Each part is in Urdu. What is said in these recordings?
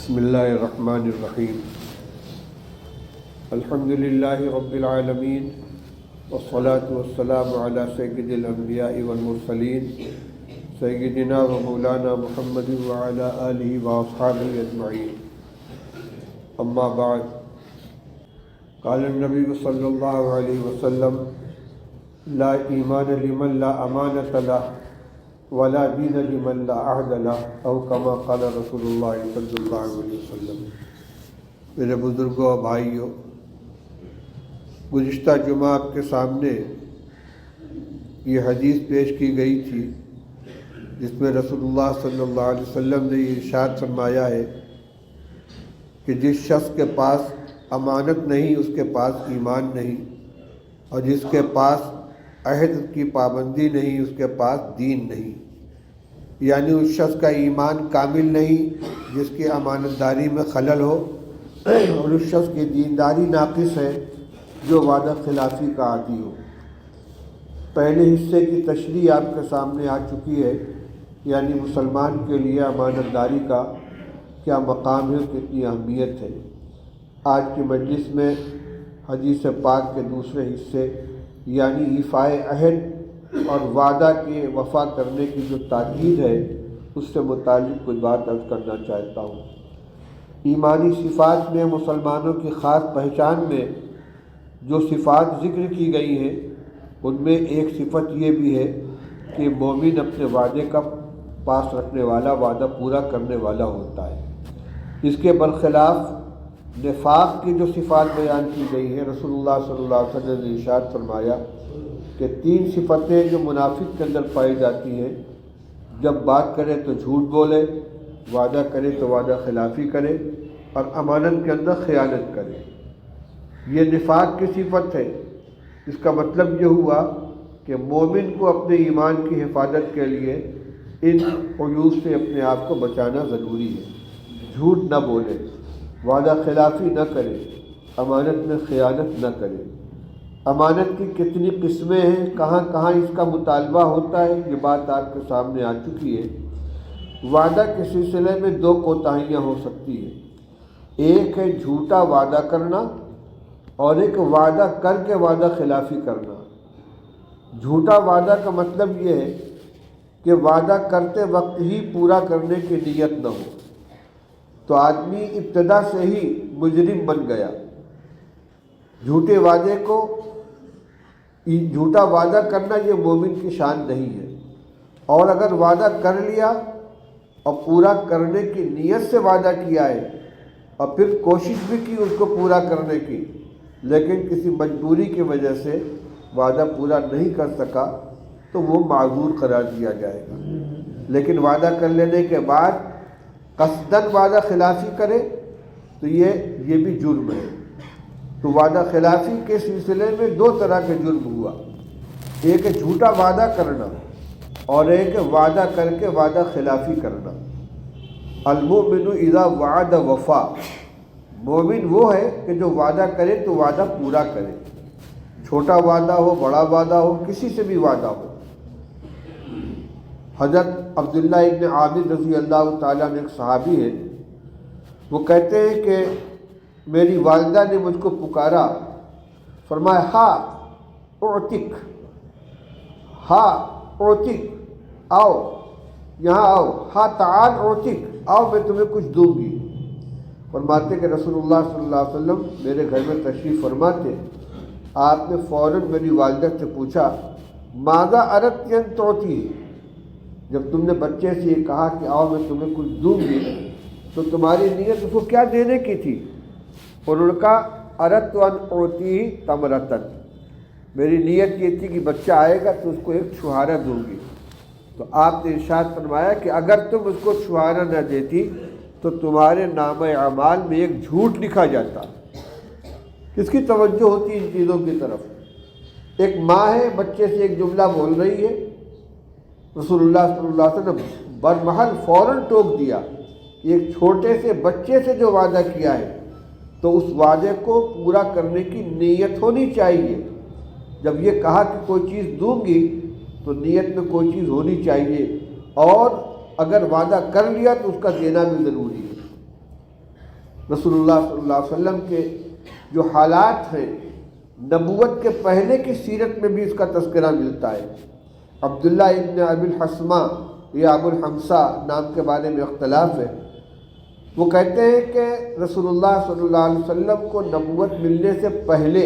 بسم اللہ الرحمن الرحیم الحمد للہ رب العالمین والصلاة والسلام علی سید الانبیاء والمرسلین سیدنا و مولانا محمد وعلی آلہ واصحابہ اجمعین اما بعد قال النبی صلی اللہ علیہ وسلم لا ایمان لمن لا امانۃ لہ ولا دین لمن لا عہد لہ او کما قال رسول اللہ صلی اللہ علیہ وسلم۔ میرے بزرگوں اور بھائیوں، گزشتہ جمعہ آپ کے سامنے یہ حدیث پیش کی گئی تھی جس میں رسول اللہ صلی اللہ علیہ وسلم نے یہ ارشاد فرمایا ہے کہ جس شخص کے پاس امانت نہیں اس کے پاس ایمان نہیں، اور جس کے پاس عہد کی پابندی نہیں اس کے پاس دین نہیں، یعنی اس شخص کا ایمان کامل نہیں جس کی امانت داری میں خلل ہو، اور اس شخص کی دینداری ناقص ہے جو وعدہ خلافی کا عادی ہو۔ پہلے حصے کی تشریح آپ کے سامنے آ چکی ہے، یعنی مسلمان کے لیے امانت داری کا کیا مقام ہے، کتنی اہمیت ہے۔ آج کی مجلس میں حدیث پاک کے دوسرے حصے یعنی ایفائے عہد اور وعدہ کے وفا کرنے کی جو تاکید ہے اس سے متعلق کچھ بات عرض کرنا چاہتا ہوں۔ ایمانی صفات میں مسلمانوں کی خاص پہچان میں جو صفات ذکر کی گئی ہیں ان میں ایک صفت یہ بھی ہے کہ مومن اپنے وعدے کا پاس رکھنے والا، وعدہ پورا کرنے والا ہوتا ہے۔ اس کے برخلاف نفاق کی جو صفات بیان کی گئی ہے، رسول اللہ صلی اللہ علیہ وسلم نے ارشاد فرمایا کہ 3 صفتیں جو منافق کے اندر پائی جاتی ہیں، جب بات کرے تو جھوٹ بولے، وعدہ کرے تو وعدہ خلافی کرے، اور امانت کے اندر خیانت کرے۔ یہ نفاق کی صفت ہے۔ اس کا مطلب یہ ہوا کہ مومن کو اپنے ایمان کی حفاظت کے لیے ان عیوب سے اپنے آپ کو بچانا ضروری ہے۔ جھوٹ نہ بولے، وعدہ خلافی نہ کرے، امانت میں خیانت نہ کرے۔ امانت کی کتنی قسمیں ہیں، کہاں کہاں اس کا مطالبہ ہوتا ہے، یہ بات آپ کے سامنے آ چکی ہے۔ وعدہ کے سلسلے میں 2 کوتاہیاں ہو سکتی ہیں۔ ایک ہے جھوٹا وعدہ کرنا، اور ایک وعدہ کر کے وعدہ خلافی کرنا۔ جھوٹا وعدہ کا مطلب یہ ہے کہ وعدہ کرتے وقت ہی پورا کرنے کی نیت نہ ہو، تو آدمی ابتدا سے ہی مجرم بن گیا۔ جھوٹے وعدے کو، جھوٹا وعدہ کرنا یہ مومن کی شان نہیں ہے، اور اگر وعدہ کر لیا اور پورا کرنے کی نیت سے وعدہ کیا ہے اور پھر کوشش بھی کی اس کو پورا کرنے کی، لیکن کسی مجبوری کی وجہ سے وعدہ پورا نہیں کر سکا تو وہ معذور قرار دیا جائے گا۔ لیکن وعدہ کر لینے کے بعد قصداً وعدہ خلافی کرے تو یہ بھی جرم ہے۔ تو وعدہ خلافی کے سلسلے میں 2 طرح کے جرم ہوا، ایک ہے جھوٹا وعدہ کرنا اور ایک ہے وعدہ کر کے وعدہ خلافی کرنا۔ المؤمن اذا وعد وفا، مومن وہ ہے کہ جو وعدہ کرے تو وعدہ پورا کرے، چھوٹا وعدہ ہو، بڑا وعدہ ہو، کسی سے بھی وعدہ ہو۔ حضرت عبداللہ ابن عامر رضی اللہ تعالیٰ نے ایک صحابی ہے، وہ کہتے ہیں کہ میری والدہ نے مجھ کو پکارا، فرمایا ہا اعتق، ہا اعتق، آؤ یہاں آؤ، ہا تعال اعتق، آؤ میں تمہیں کچھ دوں گی۔ فرماتے کہ رسول اللہ صلی اللہ علیہ وسلم میرے گھر میں تشریف فرماتے، آپ نے فوراً میری والدہ سے پوچھا ماذا اردت ان تعطی، جب تم نے بچے سے یہ کہا کہ آؤ میں تمہیں کچھ دوں گی تو تمہاری نیت اس کو کیا دینے کی تھی؟ انہوں نے کہا اردت ان اعطی تمرتن، میری نیت یہ تھی کہ بچہ آئے گا تو اس کو ایک چھہارا دوں گی۔ تو آپ نے ارشاد فرمایا کہ اگر تم اس کو چھہارا نہ دیتی تو تمہارے نامہ اعمال میں ایک جھوٹ لکھا جاتا۔ کس کی توجہ ہوتی ان چیزوں کی طرف؟ ایک ماں ہے، بچے سے ایک جملہ بول رہی ہے، رسول اللہ صلی اللہ علیہ وسلم برمحل فوراً ٹوک دیا کہ ایک چھوٹے سے بچے سے جو وعدہ کیا ہے تو اس وعدے کو پورا کرنے کی نیت ہونی چاہیے۔ جب یہ کہا کہ کوئی چیز دوں گی تو نیت میں کوئی چیز ہونی چاہیے، اور اگر وعدہ کر لیا تو اس کا دینا بھی ضروری ہے۔ رسول اللہ صلی اللہ علیہ وسلم کے جو حالات ہیں نبوت کے پہلے کی سیرت میں بھی اس کا تذکرہ ملتا ہے۔ عبداللہ ابن ابی الحسمہ یا ابو الحمصہ نام کے بارے میں اختلاف ہے۔ وہ کہتے ہیں کہ رسول اللہ صلی اللہ علیہ وسلم کو نبوت ملنے سے پہلے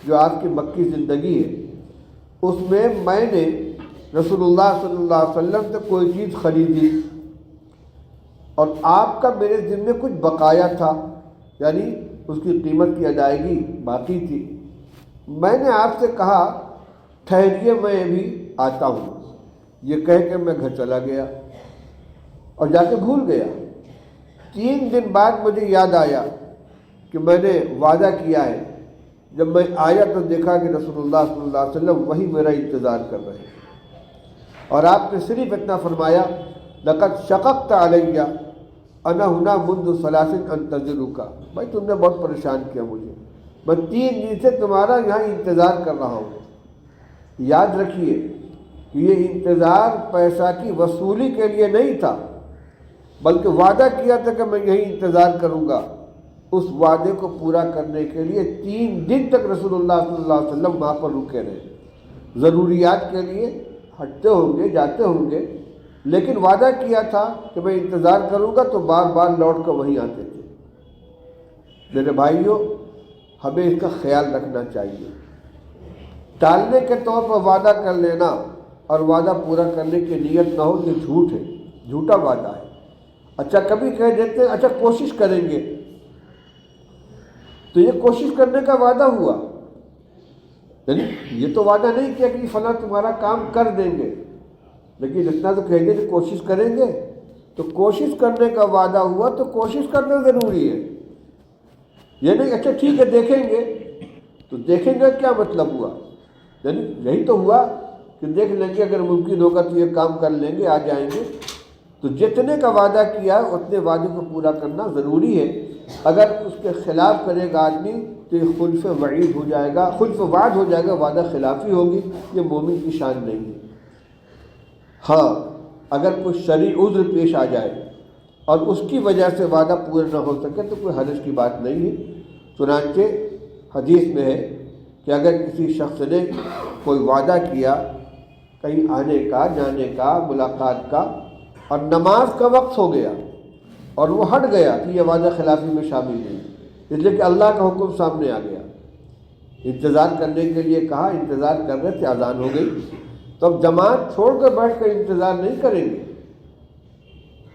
جو آپ کی مکی زندگی ہے اس میں نے رسول اللہ صلی اللہ علیہ وسلم سے کوئی چیز خریدی اور آپ کا میرے ذمے کچھ بقایا تھا، یعنی اس کی قیمت کی ادائیگی باقی تھی۔ میں نے آپ سے کہا ٹھہریے میں بھی آتا ہوں، یہ کہہ کے میں گھر چلا گیا اور جا کے بھول گیا۔ 3 دن بعد مجھے یاد آیا کہ میں نے وعدہ کیا ہے۔ جب میں آیا تو دیکھا کہ رسول اللہ صلی اللہ علیہ وسلم وہی میرا انتظار کر رہے ہیں، اور آپ نے صرف اتنا فرمایا لقد شققت علیہ انا ہنا منذ 3 انتظرک، بھائی تم نے بہت پریشان کیا مجھے، میں 3 دن سے تمہارا یہاں انتظار کر رہا ہوں۔ یاد رکھیے کہ یہ انتظار پیسہ کی وصولی کے لیے نہیں تھا، بلکہ وعدہ کیا تھا کہ میں یہی انتظار کروں گا۔ اس وعدے کو پورا کرنے کے لیے 3 دن تک رسول اللہ صلی اللہ علیہ وسلم وہاں پر رکے رہے، ضروریات کے لیے ہٹتے ہوں گے جاتے ہوں گے، لیکن وعدہ کیا تھا کہ میں انتظار کروں گا، تو بار بار لوٹ کر وہیں آتے تھے۔ میرے بھائیوں، ہمیں اس کا خیال رکھنا چاہیے۔ ٹالنے کے طور پر وعدہ کر لینا اور وعدہ پورا کرنے کی نیت نہ ہو، یہ جھوٹ ہے، جھوٹا وعدہ ہے۔ اچھا کبھی کہہ دیتے ہیں اچھا کوشش کریں گے، تو یہ کوشش کرنے کا وعدہ ہوا، یعنی یہ تو وعدہ نہیں کیا کہ فلاں تمہارا کام کر دیں گے، لیکن اتنا تو کہیں گے کہ کوشش کریں گے۔ تو کوشش کرنے کا وعدہ ہوا تو کوشش کرنا ضروری ہے، یہ نہیں اچھا ٹھیک ہے دیکھیں گے، تو دیکھیں گے کیا مطلب ہوا؟ یعنی یہی تو ہوا کہ دیکھ لیں گے، اگر ممکن ہوگا تو یہ کام کر لیں گے، آ جائیں گے۔ تو جتنے کا وعدہ کیا اتنے وعدے کو پورا کرنا ضروری ہے۔ اگر اس کے خلاف کرے گا آدمی تو یہ خلف وعید ہو جائے گا، خلف وعد ہو جائے گا، وعدہ خلافی ہوگی، یہ مومن کی شان نہیں ہے۔ ہاں اگر کوئی شرعی عذر پیش آ جائے اور اس کی وجہ سے وعدہ پورا نہ ہو سکے تو کوئی حرج کی بات نہیں ہے۔ چنانچہ حدیث میں ہے کہ اگر کسی شخص نے کوئی وعدہ کیا کہیں آنے کا، جانے کا، ملاقات کا، اور نماز کا وقت ہو گیا اور وہ ہٹ گیا کہ یہ وعدہ خلافی میں شامل نہیں، اس لیے کہ اللہ کا حکم سامنے آ گیا، انتظار کرنے کے لیے کہا، انتظار کر رہے تھے، اذان ہو گئی، تو اب جماعت چھوڑ کر بیٹھ کر انتظار نہیں کریں گے۔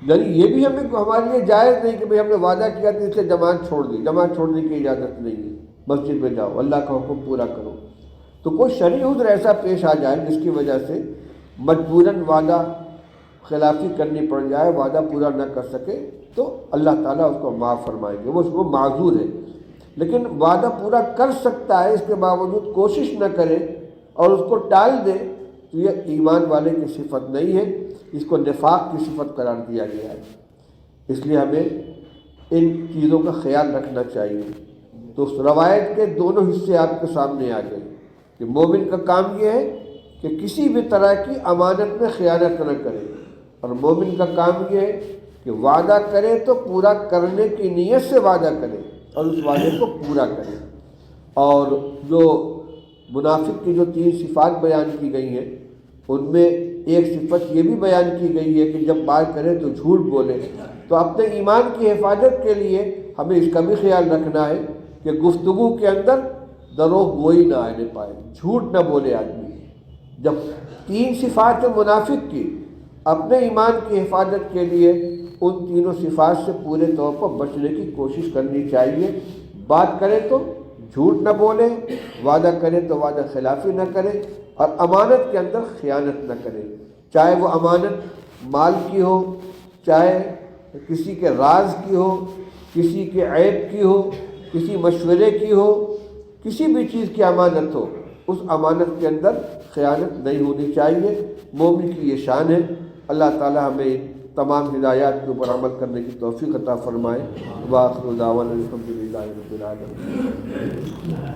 یعنی یہ بھی ہمارے لیے جائز نہیں کہ بھئی ہم نے وعدہ کیا تو اس سے جماعت چھوڑ دی، جماعت چھوڑنے کی اجازت نہیں ہے، مسجد میں جاؤ، اللہ کا حکم پورا کرو۔ تو کوئی شرعی عذر ایسا پیش آ جائے جس کی وجہ سے مجبوراً وعدہ خلافی کرنی پڑ جائے، وعدہ پورا نہ کر سکے، تو اللہ تعالیٰ اس کو معاف فرمائیں گے، وہ معذور ہے۔ لیکن وعدہ پورا کر سکتا ہے، اس کے باوجود کوشش نہ کرے اور اس کو ٹال دے تو یہ ایمان والے کی صفت نہیں ہے، اس کو نفاق کی صفت قرار دیا گیا ہے۔ اس لیے ہمیں ان چیزوں کا خیال رکھنا چاہیے۔ تو اس روایت کے دونوں حصے آپ کے سامنے آ گئے کہ مومن کا کام یہ ہے کہ کسی بھی طرح کی امانت میں خیانت نہ کرے، اور مومن کا کام یہ ہے کہ وعدہ کرے تو پورا کرنے کی نیت سے وعدہ کرے اور اس وعدے کو پورا کرے۔ اور جو منافق کی جو 3 صفات بیان کی گئی ہیں ان میں ایک صفت یہ بھی بیان کی گئی ہے کہ جب بات کرے تو جھوٹ بولے۔ تو اپنے ایمان کی حفاظت کے لیے ہمیں اس کا بھی خیال رکھنا ہے کہ گفتگو کے اندر دروغ گوئی نہ آنے پائے، جھوٹ نہ بولے آدمی۔ جب 3 صفات منافق کی، اپنے ایمان کی حفاظت کے لیے ان تینوں صفات سے پورے طور پر بچنے کی کوشش کرنی چاہیے۔ بات کرے تو جھوٹ نہ بولے، وعدہ کرے تو وعدہ خلافی نہ کرے، اور امانت کے اندر خیانت نہ کرے، چاہے وہ امانت مال کی ہو، چاہے کسی کے راز کی ہو، کسی کے عیب کی ہو، کسی مشورے کی ہو، کسی بھی چیز کی امانت ہو، اس امانت کے اندر خیانت نہیں ہونی چاہیے۔ مومن کی یہ شان ہے۔ اللہ تعالی ہمیں تمام ہدایات کے اوپر عمل کرنے کی توفیق عطا فرمائے۔ وآخر دعوانا الحمد للہ رب العالمین۔